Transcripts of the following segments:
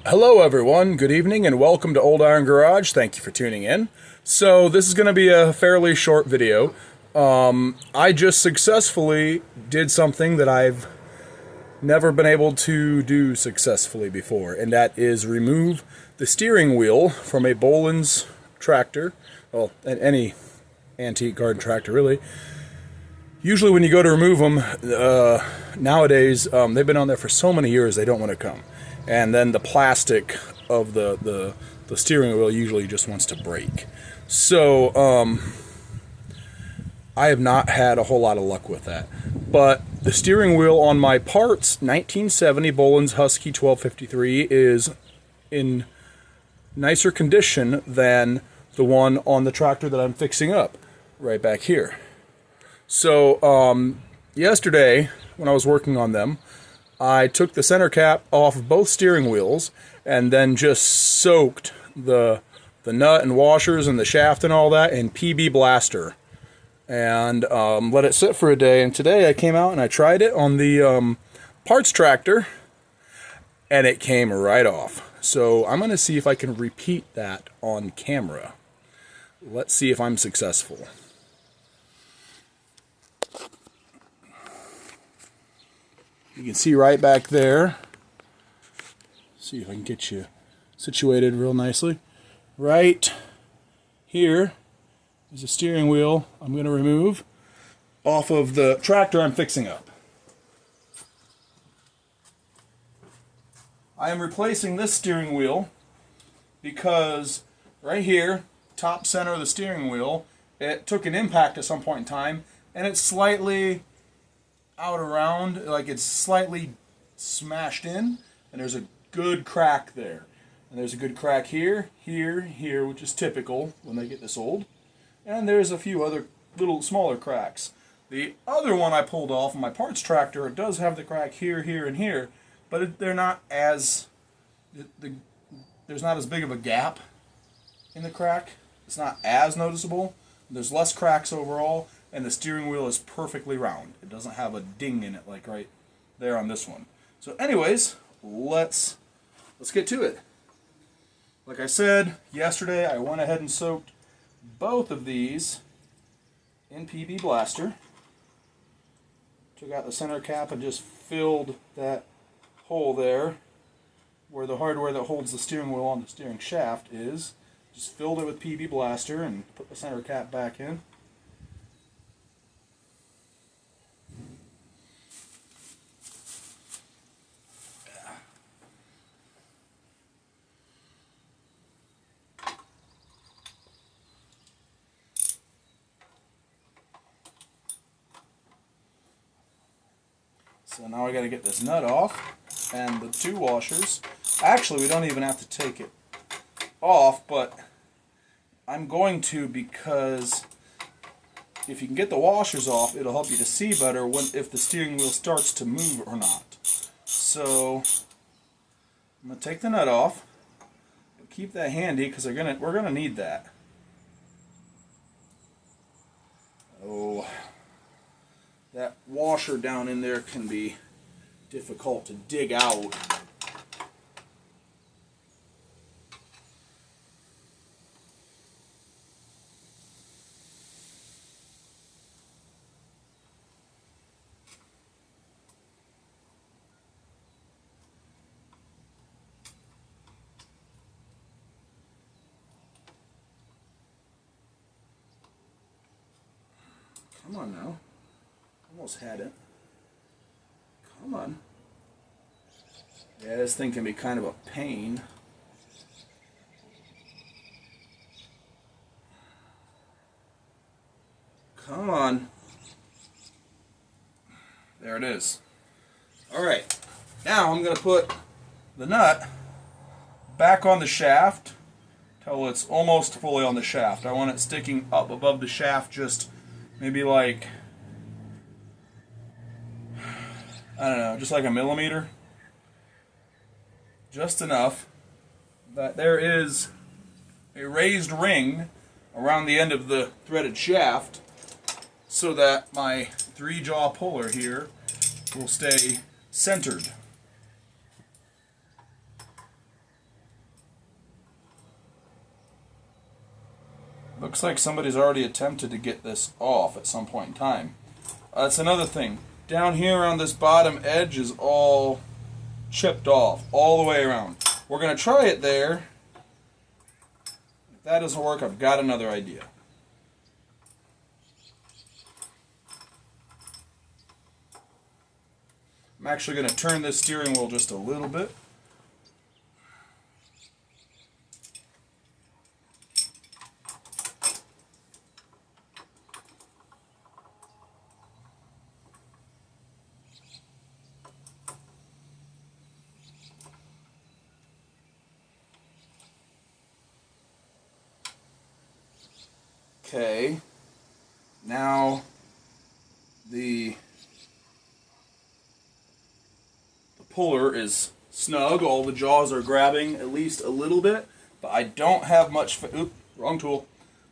Hello, everyone. Good evening, and welcome to Old Iron Garage. Thank you for tuning in. So, this is going to be a fairly short video. I just successfully did something that I've never been able to do successfully before, and that is remove the steering wheel from a Bolens tractor. Well, any antique garden tractor, really. Usually, when you go to remove them, nowadays, they've been on there for so many years they don't want to come. And then the plastic of the steering wheel usually just wants to break. So I have not had a whole lot of luck with that. But the steering wheel on my parts 1970 Bolens Husky 1253 is in nicer condition than the one on the tractor that I'm fixing up right back here. So yesterday when I was working on them, I took the center cap off of both steering wheels and then just soaked the nut and washers and the shaft and all that in PB Blaster and let it sit for a day. And today I came out and I tried it on the parts tractor and it came right off. So I'm going to see if I can repeat that on camera. Let's see if I'm successful. You can see right back there. See if I can get you situated real nicely. Right here is a steering wheel I'm going to remove off of the tractor I'm fixing up. I am replacing this steering wheel because right here, top center of the steering wheel, it took an impact at some point in time and it's slightly out around, like it's slightly smashed in, and there's a good crack there. And there's a good crack here, here, which is typical when they get this old. And there's a few other little smaller cracks. The other one I pulled off on my parts tractor, it does have the crack here, here, and here, but they're not as, there's not as big of a gap in the crack. It's not as noticeable. There's less cracks overall. And the steering wheel is perfectly round. It doesn't have a ding in it like right there on this one. So anyways, let's get to it. Like I said, yesterday I went ahead and soaked both of these in PB Blaster. Took out the center cap and just filled that hole there where the hardware that holds the steering wheel on the steering shaft is. Just filled it with PB Blaster and put the center cap back in. So now I got to get this nut off and the two washers. Actually, we don't even have to take it off, but I'm going to because if you can get the washers off, it'll help you to see better if the steering wheel starts to move or not. So I'm going to take the nut off. Keep that handy because we're gonna need that. Oh. That washer down in there can be difficult to dig out. Come on now. Almost had it. Come on. Yeah, this thing can be kind of a pain. Come on. There it is. Alright. Now I'm going to put the nut back on the shaft till it's almost fully on the shaft. I want it sticking up above the shaft just maybe like, I don't know, just like a millimeter. Just enough that there is a raised ring around the end of the threaded shaft so that my 3-jaw puller here will stay centered. Looks like somebody's already attempted to get this off at some point in time. That's another thing. Down here on this bottom edge is all chipped off, all the way around. We're going to try it there. If that doesn't work, I've got another idea. I'm actually going to turn this steering wheel just a little bit. Okay, now the puller is snug, all the jaws are grabbing at least a little bit, but I don't have much wrong tool.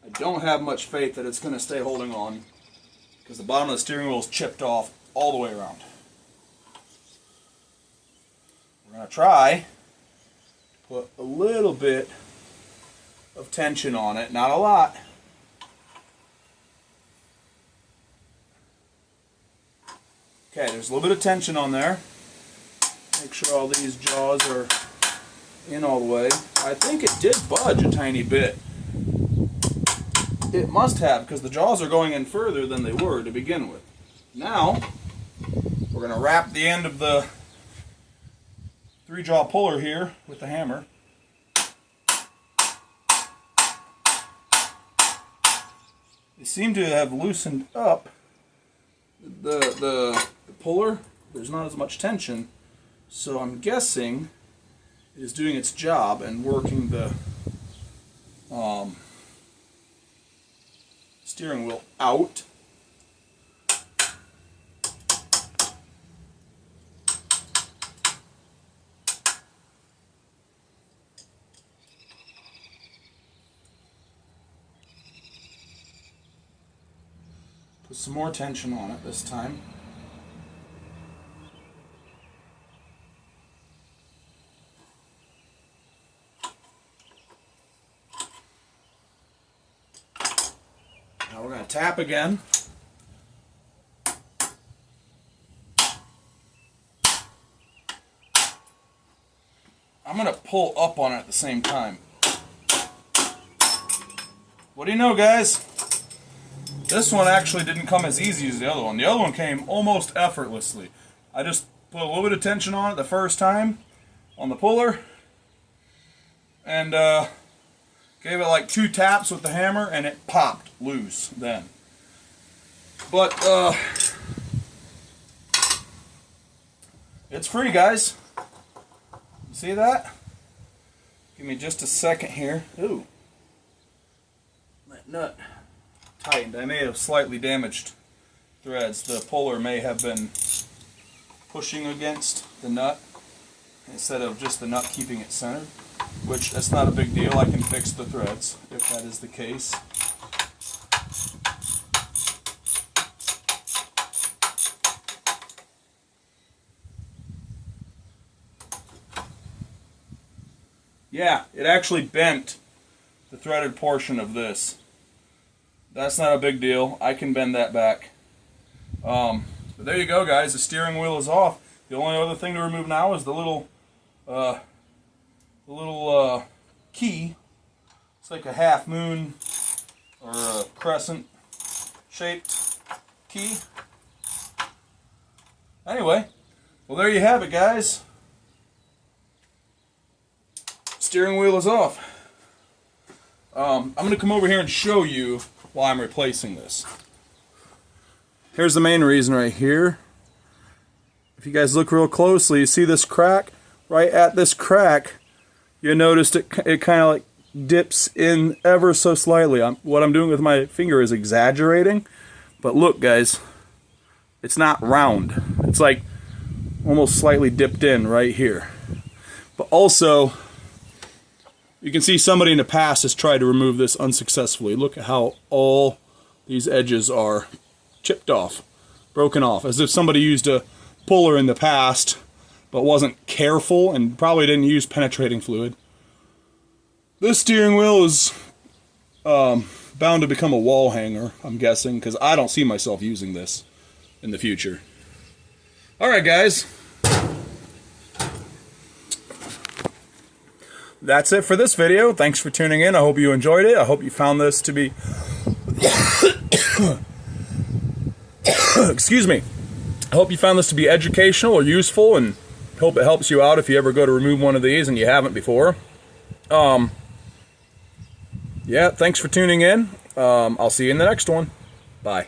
I don't have much faith that it's going to stay holding on because the bottom of the steering wheel is chipped off all the way around. We're going to try to put a little bit of tension on it, not a lot. Okay, there's a little bit of tension on there. Make sure all these jaws are in all the way. I think it did budge a tiny bit. It must have, because the jaws are going in further than they were to begin with. Now, we're going to wrap the end of the 3-jaw puller here with the hammer. They seem to have loosened up. The puller, there's not as much tension, so I'm guessing it is doing its job and working the steering wheel out. Put some more tension on it this time. Now we're going to tap again. I'm going to pull up on it at the same time. What do you know, guys? This one actually didn't come as easy as the other one. The other one came almost effortlessly. I just put a little bit of tension on it the first time on the puller and gave it like 2 taps with the hammer and it popped loose then. But it's free, guys. You see that? Give me just a second here. Ooh. That nut tightened. I may have slightly damaged threads. The puller may have been pushing against the nut instead of just the nut keeping it centered, which that's not a big deal. I can fix the threads if that is the case. Yeah, it actually bent the threaded portion of this. That's not a big deal. I can bend that back. But there you go, guys. The steering wheel is off. The only other thing to remove now is the little key. It's like a half moon or a crescent shaped key. Anyway, well, there you have it, guys. Steering wheel is off. I'm going to come over here and show you why I'm replacing this. Here's the main reason right here. If you guys look real closely, you see this crack? Right at this crack, you noticed it kind of like dips in ever so slightly. What I'm doing with my finger is exaggerating, but look, guys, it's not round. It's like almost slightly dipped in right here. But also, you can see somebody in the past has tried to remove this unsuccessfully. Look at how all these edges are chipped off, broken off, as if somebody used a puller in the past but wasn't careful and probably didn't use penetrating fluid. This steering wheel is bound to become a wall hanger, I'm guessing, because I don't see myself using this in the future. Alright guys, that's it for this video. Thanks for tuning in. I hope you enjoyed it. I hope you found this to be excuse me. I hope you found this to be educational or useful, and hope it helps you out if you ever go to remove one of these and you haven't before. Yeah, thanks for tuning in. I'll see you in the next one. Bye.